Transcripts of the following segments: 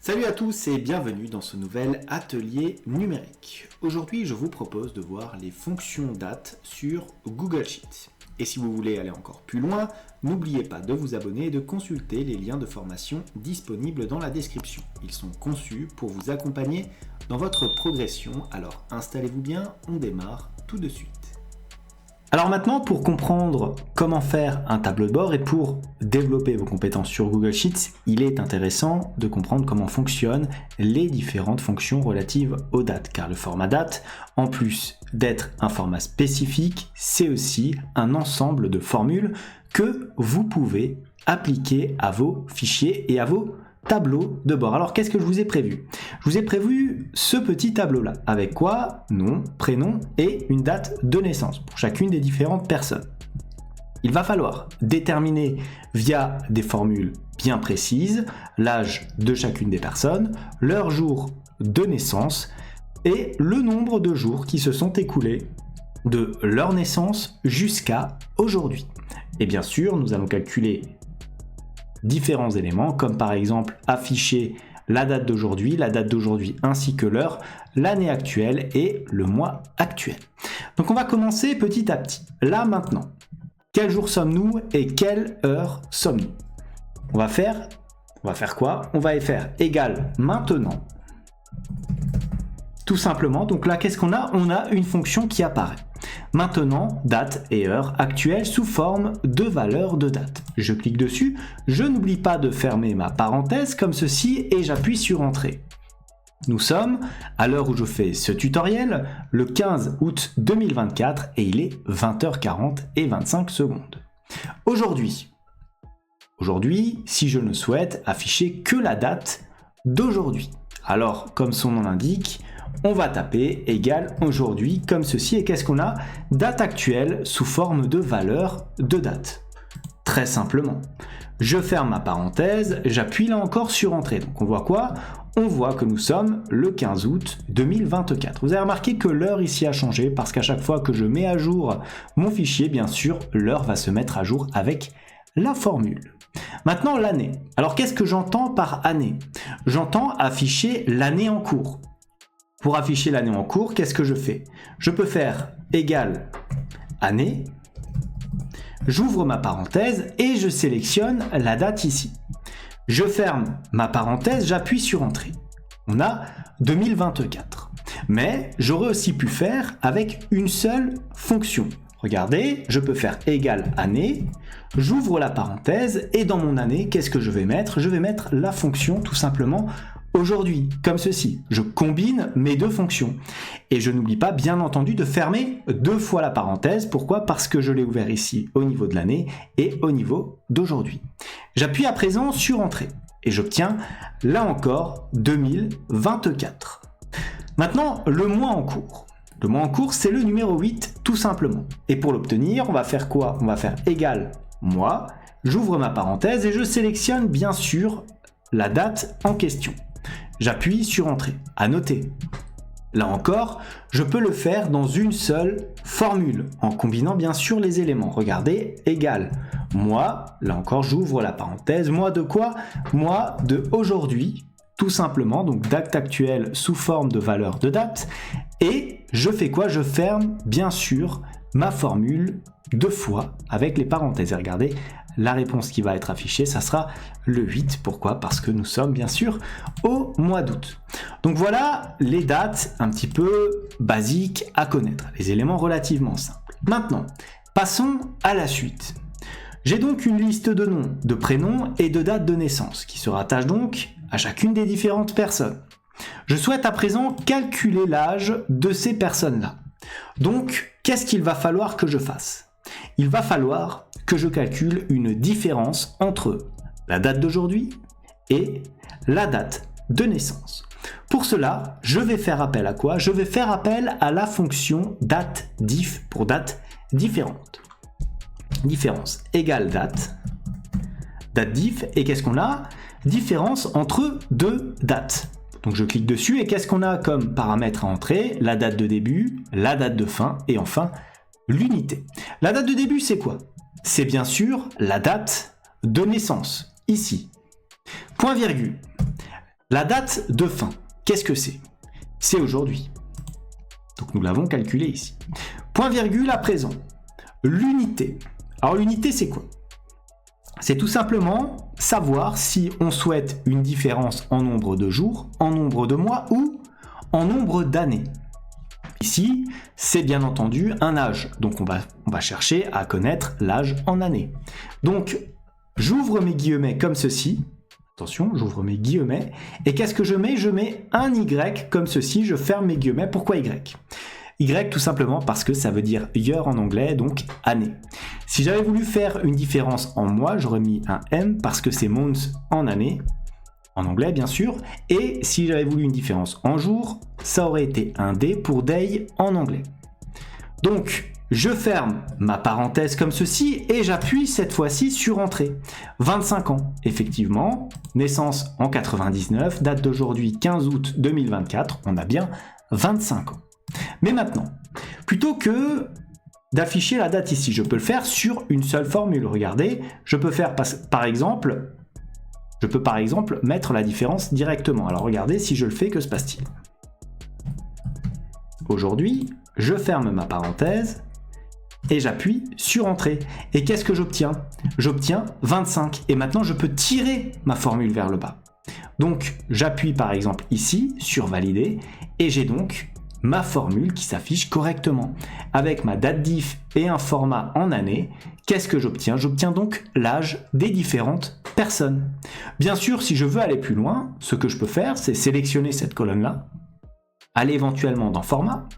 Salut à tous et bienvenue dans ce nouvel atelier numérique. Aujourd'hui, je vous propose de voir les fonctions date sur Google Sheets. Et si vous voulez aller encore plus loin, n'oubliez pas de vous abonner et de consulter les liens de formation disponibles dans la description. Ils sont conçus pour vous accompagner dans votre progression, alors installez-vous bien, on démarre tout de suite. Alors maintenant, pour comprendre comment faire un tableau de bord et pour développer vos compétences sur Google Sheets, il est intéressant de comprendre comment fonctionnent les différentes fonctions relatives aux dates. Car le format date, en plus d'être un format spécifique, c'est aussi un ensemble de formules que vous pouvez appliquer à vos fichiers et à vos tableau de bord. Alors qu'est-ce que je vous ai prévu? Je vous ai prévu ce petit tableau-là. Avec quoi? Nom, prénom et une date de naissance pour chacune des différentes personnes. Il va falloir déterminer via des formules bien précises l'âge de chacune des personnes, leur jour de naissance et le nombre de jours qui se sont écoulés de leur naissance jusqu'à aujourd'hui. Et bien sûr, nous allons calculer différents éléments comme par exemple afficher la date d'aujourd'hui ainsi que l'heure, l'année actuelle et le mois actuel. Donc on va commencer petit à petit. Là maintenant, quel jour sommes-nous et quelle heure sommes-nous? On va faire quoi? On va faire égal maintenant. Tout simplement, donc là qu'est-ce qu'on a? On a une fonction qui apparaît. Maintenant, date et heure actuelle sous forme de valeur de date. Je clique dessus, je n'oublie pas de fermer ma parenthèse comme ceci et j'appuie sur Entrée. Nous sommes, à l'heure où je fais ce tutoriel, le 15 août 2024 et il est 20h40 et 25 secondes. Aujourd'hui, si je ne souhaite afficher que la date d'aujourd'hui, alors comme son nom l'indique, on va taper égal aujourd'hui comme ceci et qu'est-ce qu'on a? Date actuelle sous forme de valeur de date. Très simplement. Je ferme ma parenthèse, j'appuie là encore sur Entrée. Donc on voit quoi? On voit que nous sommes le 15 août 2024. Vous avez remarqué que l'heure ici a changé parce qu'à chaque fois que je mets à jour mon fichier, bien sûr, l'heure va se mettre à jour avec la formule. Maintenant l'année. Alors qu'est-ce que j'entends par année? J'entends afficher l'année en cours. Pour afficher l'année en cours, qu'est-ce que je fais? Je peux faire égal année, j'ouvre ma parenthèse et je sélectionne la date ici. Je ferme ma parenthèse, j'appuie sur Entrée. On a 2024. Mais j'aurais aussi pu faire avec une seule fonction. Regardez, je peux faire égal année, j'ouvre la parenthèse et dans mon année, qu'est-ce que je vais mettre? Je vais mettre la fonction tout simplement aujourd'hui, comme ceci. Je combine mes deux fonctions. Et je n'oublie pas, bien entendu, de fermer deux fois la parenthèse. Pourquoi? Parce que je l'ai ouvert ici au niveau de l'année et au niveau d'aujourd'hui. J'appuie à présent sur Entrée et j'obtiens, là encore, 2024. Maintenant, le mois en cours. Le mois en cours, c'est le numéro 8, tout simplement. Et pour l'obtenir, on va faire quoi? On va faire égal mois, j'ouvre ma parenthèse et je sélectionne, bien sûr, la date en question. J'appuie sur Entrée. À noter. Là encore, je peux le faire dans une seule formule, en combinant bien sûr les éléments. Regardez, égal mois, là encore j'ouvre la parenthèse, mois de quoi? Mois de aujourd'hui, tout simplement, donc date actuelle sous forme de valeur de date. Et je fais quoi? Je ferme bien sûr ma formule deux fois avec les parenthèses. Et regardez, la réponse qui va être affichée, ça sera le 8. Pourquoi? Parce que nous sommes bien sûr au mois d'août. Donc voilà les dates un petit peu basiques à connaître, les éléments relativement simples. Maintenant, passons à la suite. J'ai donc une liste de noms, de prénoms et de dates de naissance qui se rattachent donc à chacune des différentes personnes. Je souhaite à présent calculer l'âge de ces personnes-là. Donc, qu'est-ce qu'il va falloir que je fasse? Il va falloir que je calcule une différence entre la date d'aujourd'hui et la date de naissance. Pour cela, je vais faire appel à quoi? Je vais faire appel à la fonction dateDiff pour date différente. Différence égale date, dateDiff, et qu'est-ce qu'on a? Différence entre deux dates. Donc je clique dessus et qu'est-ce qu'on a comme paramètre à entrer? La date de début, la date de fin et enfin l'unité. La date de début, c'est quoi? C'est bien sûr la date de naissance, ici. Point virgule. La date de fin, qu'est-ce que c'est? C'est aujourd'hui. Donc nous l'avons calculé ici. Point virgule à présent. L'unité. Alors l'unité, c'est quoi? C'est tout simplement savoir si on souhaite une différence en nombre de jours, en nombre de mois ou en nombre d'années. Ici, c'est bien entendu un âge. Donc on va chercher à connaître l'âge en années. Donc j'ouvre mes guillemets comme ceci. Attention, j'ouvre mes guillemets. Et qu'est-ce que je mets? Je mets un Y comme ceci. Je ferme mes guillemets. Pourquoi Y? Y tout simplement parce que ça veut dire year en anglais, donc année. Si j'avais voulu faire une différence en mois, j'aurais mis un M parce que c'est month en année, en anglais bien sûr. Et si j'avais voulu une différence en jour, ça aurait été un D pour day en anglais. Donc, je ferme ma parenthèse comme ceci et j'appuie cette fois-ci sur Entrée. 25 ans, effectivement, naissance en 99, date d'aujourd'hui 15 août 2024, on a bien 25 ans. Mais maintenant, plutôt que d'afficher la date ici, je peux le faire sur une seule formule. Regardez, je peux faire par exemple mettre la différence directement. Alors regardez, si je le fais, que se passe-t-il? Aujourd'hui, je ferme ma parenthèse et j'appuie sur Entrée. Et qu'est-ce que j'obtiens? J'obtiens 25. Et maintenant, je peux tirer ma formule vers le bas. Donc, j'appuie par exemple ici sur Valider et j'ai donc ma formule qui s'affiche correctement. Avec ma date diff et un format en année, qu'est-ce que j'obtiens? J'obtiens donc l'âge des différentes personnes. Bien sûr, si je veux aller plus loin, ce que je peux faire, c'est sélectionner cette colonne-là, aller éventuellement dans Format,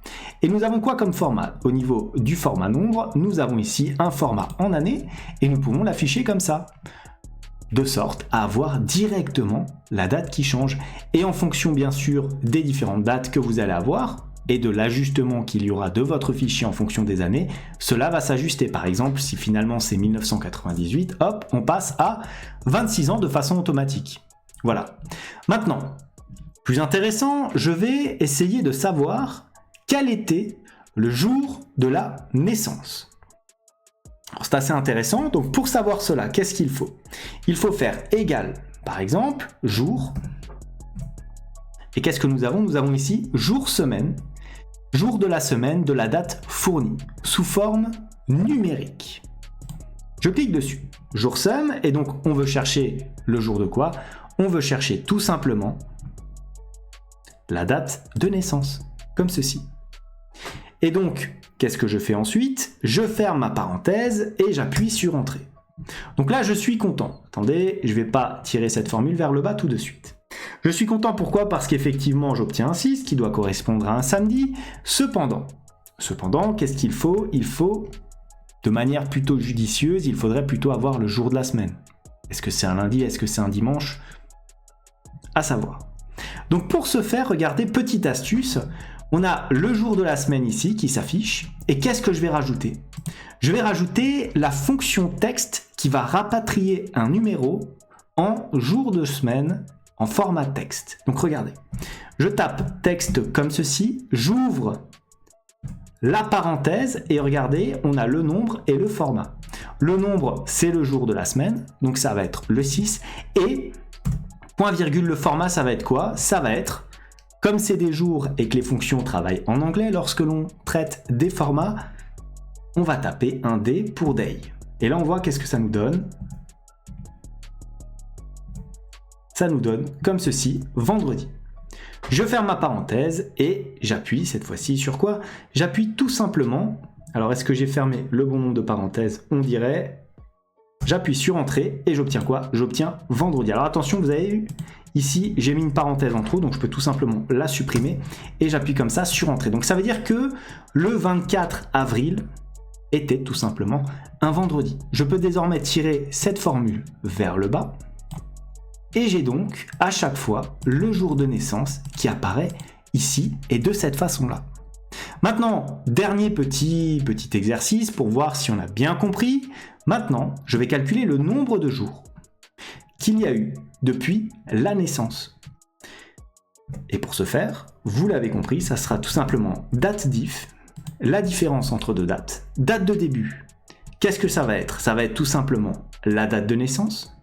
et nous avons quoi comme format? Au niveau du format nombre, nous avons ici un format en année, et nous pouvons l'afficher comme ça, de sorte à avoir directement la date qui change. Et en fonction bien sûr des différentes dates que vous allez avoir, et de l'ajustement qu'il y aura de votre fichier en fonction des années, cela va s'ajuster. Par exemple, si finalement c'est 1998, hop, on passe à 26 ans de façon automatique. Voilà. Maintenant, plus intéressant, je vais essayer de savoir quel était le jour de la naissance. C'est assez intéressant. Donc pour savoir cela, qu'est-ce qu'il faut? Il faut faire égal, par exemple, jour. Et qu'est-ce que nous avons? Nous avons ici jour-semaine. Jour de la semaine de la date fournie, sous forme numérique. Je clique dessus. Jour sum, et donc on veut chercher le jour de quoi? On veut chercher tout simplement la date de naissance, comme ceci. Et donc, qu'est-ce que je fais ensuite? Je ferme ma parenthèse et j'appuie sur Entrée. Donc là, je suis content. Attendez, je ne vais pas tirer cette formule vers le bas tout de suite. Je suis content, pourquoi? Parce qu'effectivement, j'obtiens un 6 qui doit correspondre à un samedi. Cependant, qu'est-ce qu'il faut? Il faut, de manière plutôt judicieuse, il faudrait plutôt avoir le jour de la semaine. Est-ce que c'est un lundi? Est-ce que c'est un dimanche? À savoir. Donc pour ce faire, regardez, petite astuce, on a le jour de la semaine ici qui s'affiche. Et qu'est-ce que je vais rajouter? Je vais rajouter la fonction texte qui va rapatrier un numéro en jour de semaine en format texte. Donc regardez, je tape texte comme ceci, j'ouvre la parenthèse et regardez, on a le nombre et le format. Le nombre, c'est le jour de la semaine, donc ça va être le 6. Et point virgule, le format, ça va être quoi? Ça va être, comme c'est des jours et que les fonctions travaillent en anglais, lorsque l'on traite des formats, on va taper un D pour day. Et là, on voit qu'est-ce que ça nous donne. Ça nous donne comme ceci, vendredi. Je ferme ma parenthèse et j'appuie cette fois-ci sur quoi? J'appuie tout simplement, alors est-ce que j'ai fermé le bon nombre de parenthèses? On dirait, j'appuie sur Entrée et j'obtiens quoi? J'obtiens vendredi. Alors attention, vous avez vu, ici j'ai mis une parenthèse en trop, donc je peux tout simplement la supprimer et j'appuie comme ça sur Entrée. Donc ça veut dire que le 24 avril était tout simplement un vendredi. Je peux désormais tirer cette formule vers le bas. Et j'ai donc à chaque fois le jour de naissance qui apparaît ici et de cette façon-là. Maintenant, dernier petit exercice pour voir si on a bien compris. Maintenant, je vais calculer le nombre de jours qu'il y a eu depuis la naissance. Et pour ce faire, vous l'avez compris, ça sera tout simplement date diff, la différence entre deux dates, date de début. Qu'est-ce que ça va être? Ça va être tout simplement la date de naissance,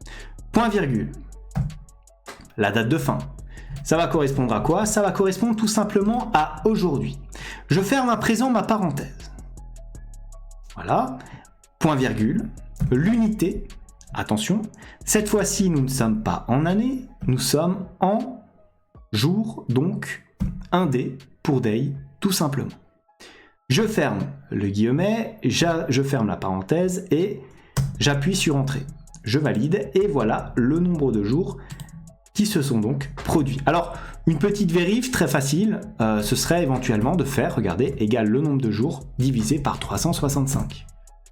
point virgule, la date de fin, Ça va correspondre à quoi? Ça va correspondre tout simplement à aujourd'hui. Je ferme à présent ma parenthèse. Voilà, point virgule, l'unité, attention, cette fois-ci nous ne sommes pas en année, nous sommes en jour, donc un D pour day, tout simplement. Je ferme le guillemet, je ferme la parenthèse et j'appuie sur Entrée. Je valide et voilà le nombre de jours qui se sont donc produits. Alors, une petite vérif très facile, ce serait éventuellement de faire, regardez, égal le nombre de jours divisé par 365.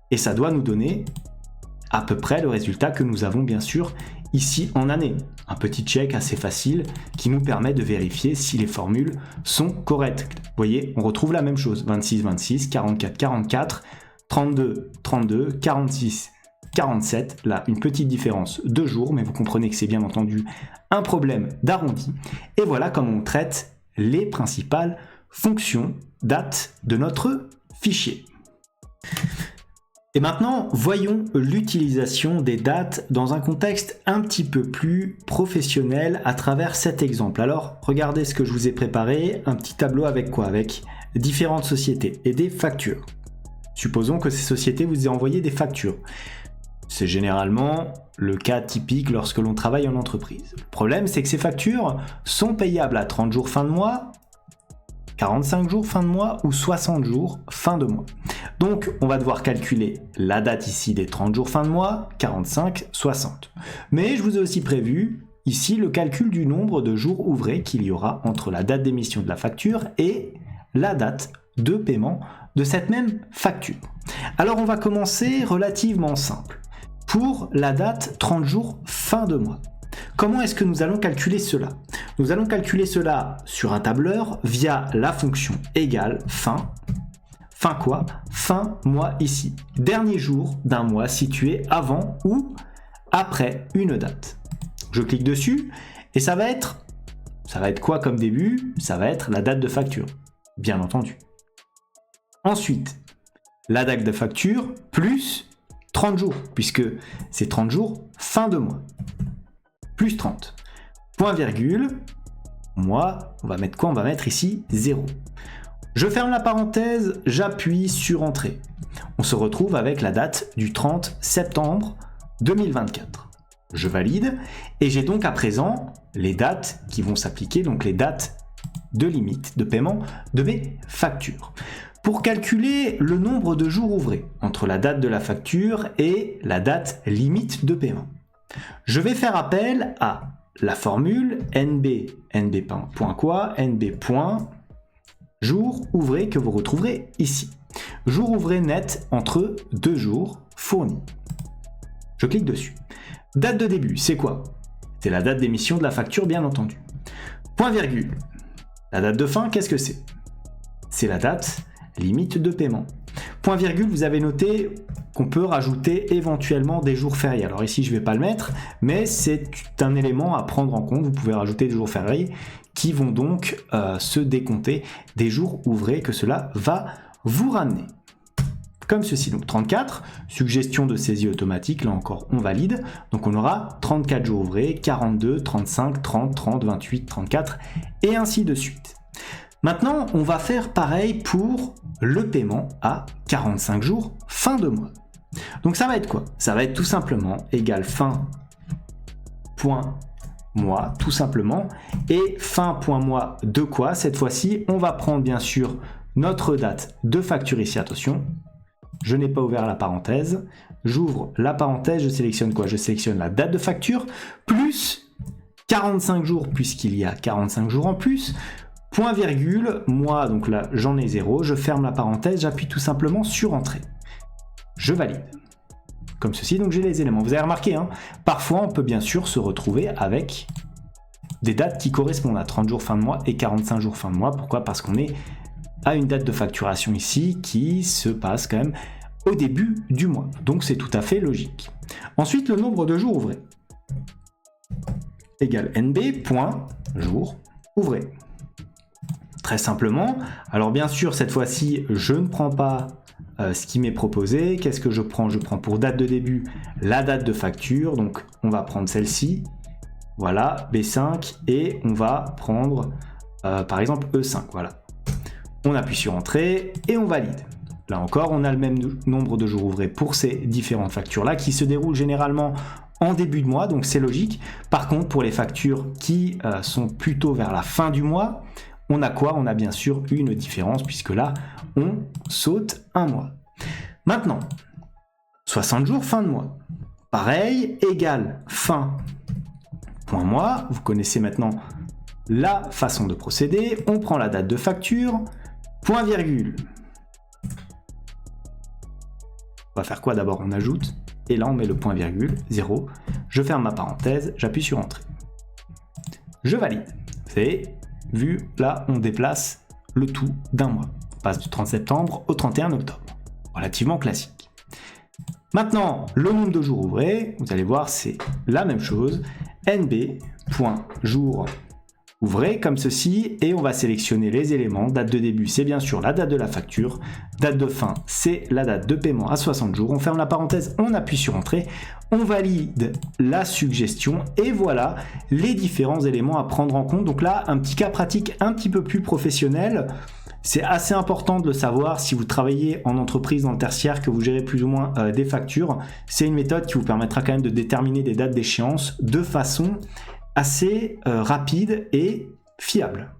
Et ça doit nous donner à peu près le résultat que nous avons bien sûr ici en année. Un petit check assez facile qui nous permet de vérifier si les formules sont correctes. Vous voyez, on retrouve la même chose, 26, 26, 44, 44, 32, 32, 46, 47, là une petite différence de jours, mais vous comprenez que c'est bien entendu un problème d'arrondi. Et voilà comment on traite les principales fonctions dates de notre fichier. Et maintenant, voyons l'utilisation des dates dans un contexte un petit peu plus professionnel à travers cet exemple. Alors, regardez ce que je vous ai préparé, un petit tableau avec quoi? Avec différentes sociétés et des factures. Supposons que ces sociétés vous aient envoyé des factures. C'est généralement le cas typique lorsque l'on travaille en entreprise. Le problème, c'est que ces factures sont payables à 30 jours fin de mois, 45 jours fin de mois ou 60 jours fin de mois. Donc, on va devoir calculer la date ici des 30 jours fin de mois, 45, 60. Mais je vous ai aussi prévu ici le calcul du nombre de jours ouvrés qu'il y aura entre la date d'émission de la facture et la date de paiement de cette même facture. Alors, on va commencer relativement simple. Pour la date 30 jours fin de mois. Comment est-ce que nous allons calculer cela? Nous allons calculer cela sur un tableur via la fonction égale fin. Fin quoi? Fin mois ici. Dernier jour d'un mois situé avant ou après une date. Je clique dessus et ça va être quoi comme début? Ça va être la date de facture, bien entendu. Ensuite, la date de facture plus 30 jours, puisque c'est 30 jours fin de mois. Plus 30. Point virgule, mois, on va mettre quoi? On va mettre ici 0. Je ferme la parenthèse, j'appuie sur Entrée. On se retrouve avec la date du 30 septembre 2024. Je valide et j'ai donc à présent les dates qui vont s'appliquer, donc les dates de limite de paiement de mes factures. Pour calculer le nombre de jours ouvrés entre la date de la facture et la date limite de paiement, je vais faire appel à la formule nb.quoi, nb.jour ouvré que vous retrouverez ici. Jour ouvré net entre 2 jours fournis. Je clique dessus. Date de début, c'est quoi? C'est la date d'émission de la facture, bien entendu. Point virgule. La date de fin, qu'est-ce que c'est? C'est la date limite de paiement. Point virgule, vous avez noté qu'on peut rajouter éventuellement des jours fériés. Alors ici, je ne vais pas le mettre, mais c'est un élément à prendre en compte. Vous pouvez rajouter des jours fériés qui vont donc se décompter des jours ouvrés que cela va vous ramener. Comme ceci, donc 34, suggestion de saisie automatique, là encore on valide. Donc on aura 34 jours ouvrés, 42, 35, 30, 30, 28, 34 et ainsi de suite. Maintenant, on va faire pareil pour le paiement à 45 jours fin de mois. Donc ça va être quoi? Ça va être tout simplement égal fin point mois, tout simplement. Et fin point mois de quoi? Cette fois-ci, on va prendre bien sûr notre date de facture ici, attention. Je n'ai pas ouvert la parenthèse. J'ouvre la parenthèse, je sélectionne quoi? Je sélectionne la date de facture, plus 45 jours, puisqu'il y a 45 jours en plus, point virgule, mois, donc là j'en ai 0, je ferme la parenthèse, j'appuie tout simplement sur Entrée. Je valide. Comme ceci, donc j'ai les éléments. Vous avez remarqué, hein, parfois on peut bien sûr se retrouver avec des dates qui correspondent à 30 jours fin de mois et 45 jours fin de mois. Pourquoi? Parce qu'on est à une date de facturation ici qui se passe quand même au début du mois. Donc c'est tout à fait logique. Ensuite, le nombre de jours ouvrés égale nb.jour ouvrés. Très simplement. Alors bien sûr, cette fois-ci, je ne prends pas ce qui m'est proposé. Qu'est-ce que je prends? Je prends pour date de début la date de facture. Donc on va prendre celle-ci. voilà, B5, et on va prendre par exemple E5, voilà. On appuie sur Entrée et on valide. Là encore, on a le même nombre de jours ouvrés pour ces différentes factures-là qui se déroulent généralement en début de mois, donc c'est logique. Par contre, pour les factures qui sont plutôt vers la fin du mois, on a quoi? On a bien sûr une différence puisque là, on saute un mois. Maintenant, 60 jours, fin de mois. Pareil, égal fin, point mois. Vous connaissez maintenant la façon de procéder. On prend la date de facture, point virgule. On va faire quoi d'abord? On ajoute, et là on met le point virgule, 0. Je ferme ma parenthèse, j'appuie sur Entrée. Je valide. Vous avez vu, là on déplace le tout d'un mois. On passe du 30 septembre au 31 octobre. Relativement classique. Maintenant, le nombre de jours ouvrés, vous allez voir, c'est la même chose. nb.jour ouvrés comme ceci, et on va sélectionner les éléments. Date de début, c'est bien sûr la date de la facture. Date de fin, c'est la date de paiement à 60 jours. On ferme la parenthèse, on appuie sur Entrée, on valide la suggestion, et voilà les différents éléments à prendre en compte. Donc là, un petit cas pratique un petit peu plus professionnel. C'est assez important de le savoir si vous travaillez en entreprise dans le tertiaire, que vous gérez plus ou moins des factures. C'est une méthode qui vous permettra quand même de déterminer des dates d'échéance de façon assez rapide et fiable.